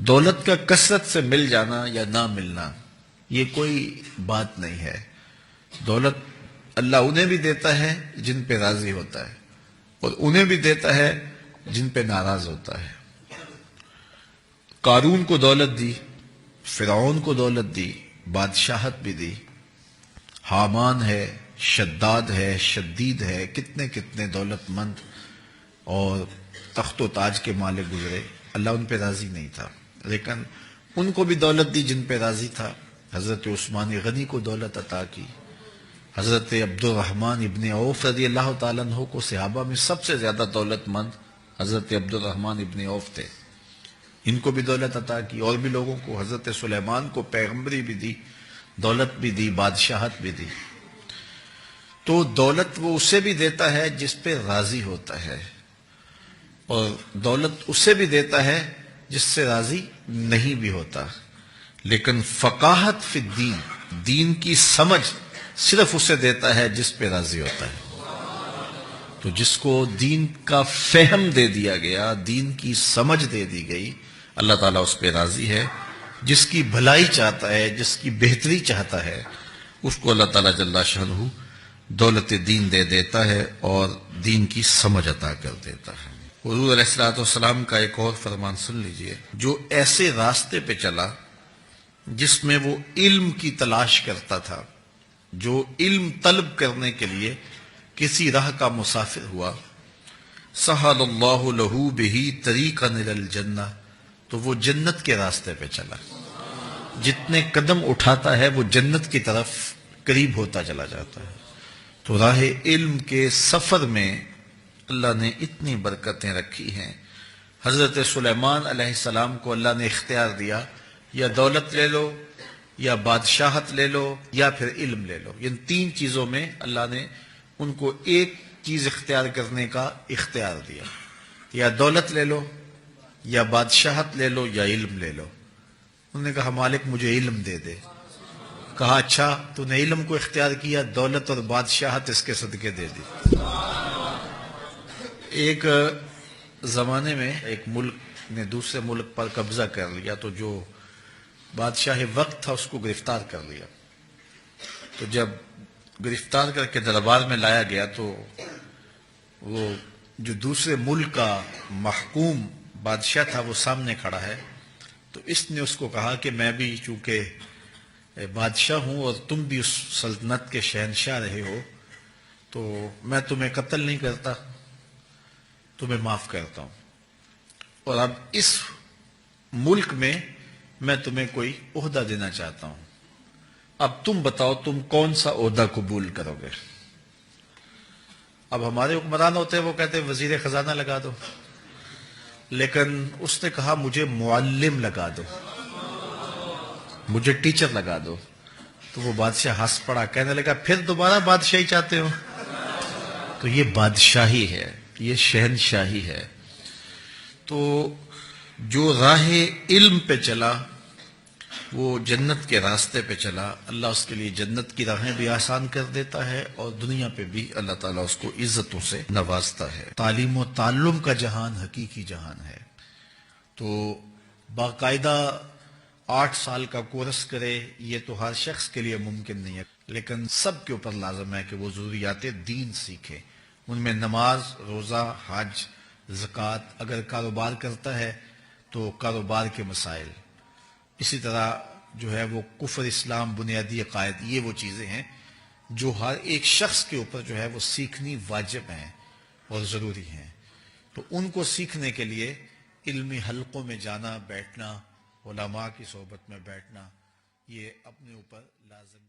دولت کا کثرت سے مل جانا یا نہ ملنا یہ کوئی بات نہیں ہے. دولت اللہ انہیں بھی دیتا ہے جن پہ راضی ہوتا ہے اور انہیں بھی دیتا ہے جن پہ ناراض ہوتا ہے. قارون کو دولت دی، فرعون کو دولت دی، بادشاہت بھی دی، حامان ہے، شداد ہے، شدید ہے، کتنے کتنے دولت مند اور تخت و تاج کے مالک گزرے. اللہ ان پہ راضی نہیں تھا، لیکن ان کو بھی دولت دی جن پہ راضی تھا. حضرت عثمان غنی کو دولت عطا کی. حضرت عبد الرحمن ابن عوف رضی اللہ تعالیٰ عنہ کو صحابہ میں سب سے زیادہ دولت مند حضرت عبد الرحمن ابن عوف تھے، ان کو بھی دولت عطا کی. اور بھی لوگوں کو، حضرت سلیمان کو پیغمبری بھی دی، دولت بھی دی، بادشاہت بھی دی. تو دولت وہ اسے بھی دیتا ہے جس پہ راضی ہوتا ہے، اور دولت اسے بھی دیتا ہے جس سے راضی نہیں بھی ہوتا. لیکن فقاہت فی الدین، دین کی سمجھ صرف اسے دیتا ہے جس پہ راضی ہوتا ہے. تو جس کو دین کا فہم دے دیا گیا، دین کی سمجھ دے دی گئی، اللہ تعالیٰ اس پہ راضی ہے. جس کی بھلائی چاہتا ہے، جس کی بہتری چاہتا ہے، اس کو اللہ تعالیٰ جل شانہ دولت دین دے دیتا ہے اور دین کی سمجھ عطا کر دیتا ہے. حضور علیہ الصلوۃ والسلام کا ایک اور فرمان سن لیجئے. جو ایسے راستے پہ چلا جس میں وہ علم کی تلاش کرتا تھا، جو علم طلب کرنے کے لیے کسی راہ کا مسافر ہوا، سہل اللہ لہ بہ طریقا الی الجنہ، تو وہ جنت کے راستے پہ چلا. جتنے قدم اٹھاتا ہے وہ جنت کی طرف قریب ہوتا چلا جاتا ہے. تو راہ علم کے سفر میں اللہ نے اتنی برکتیں رکھی ہیں. حضرت سلیمان علیہ السلام کو اللہ نے اختیار دیا، یا دولت لے لو، یا بادشاہت لے لو، یا پھر علم لے لو. ان تین چیزوں میں اللہ نے ان کو ایک چیز اختیار کرنے کا اختیار دیا. یا دولت لے لو، یا بادشاہت لے لو، یا علم لے لو. انہوں نے کہا مالک مجھے علم دے دے. کہا اچھا تو نے علم کو اختیار کیا، دولت اور بادشاہت اس کے صدقے دے دی. ایک زمانے میں ایک ملک نے دوسرے ملک پر قبضہ کر لیا، تو جو بادشاہ وقت تھا اس کو گرفتار کر لیا. تو جب گرفتار کر کے دربار میں لایا گیا تو وہ جو دوسرے ملک کا محکوم بادشاہ تھا وہ سامنے کھڑا ہے. تو اس نے اس کو کہا کہ میں بھی چونکہ بادشاہ ہوں اور تم بھی اس سلطنت کے شہنشاہ رہے ہو، تو میں تمہیں قتل نہیں کرتا، تمہیں معاف کرتا ہوں. اور اب اس ملک میں تمہیں کوئی عہدہ دینا چاہتا ہوں. اب تم بتاؤ تم کون سا عہدہ قبول کرو گے. اب ہمارے حکمران ہوتے ہیں وہ کہتے ہیں وزیر خزانہ لگا دو، لیکن اس نے کہا مجھے معلم لگا دو، مجھے ٹیچر لگا دو. تو وہ بادشاہ ہنس پڑا، کہنے لگا پھر دوبارہ بادشاہی چاہتے ہو. تو یہ بادشاہی ہے، یہ شہنشاہی ہے. تو جو راہ علم پہ چلا وہ جنت کے راستے پہ چلا، اللہ اس کے لیے جنت کی راہیں بھی آسان کر دیتا ہے اور دنیا پہ بھی اللہ تعالیٰ اس کو عزتوں سے نوازتا ہے. تعلیم و تعلم کا جہان حقیقی جہان ہے. تو باقاعدہ 8 سال کا کورس کرے یہ تو ہر شخص کے لیے ممکن نہیں ہے، لیکن سب کے اوپر لازم ہے کہ وہ ضروریات دین سیکھے. ان میں نماز، روزہ، حج، زکوٰۃ. اگر کاروبار کرتا ہے تو کاروبار کے مسائل. اسی طرح جو ہے وہ کفر، اسلام، بنیادی عقائد، یہ وہ چیزیں ہیں جو ہر ایک شخص کے اوپر جو ہے وہ سیکھنی واجب ہیں اور ضروری ہیں. تو ان کو سیکھنے کے لیے علمی حلقوں میں جانا، بیٹھنا، علماء کی صحبت میں بیٹھنا، یہ اپنے اوپر لازم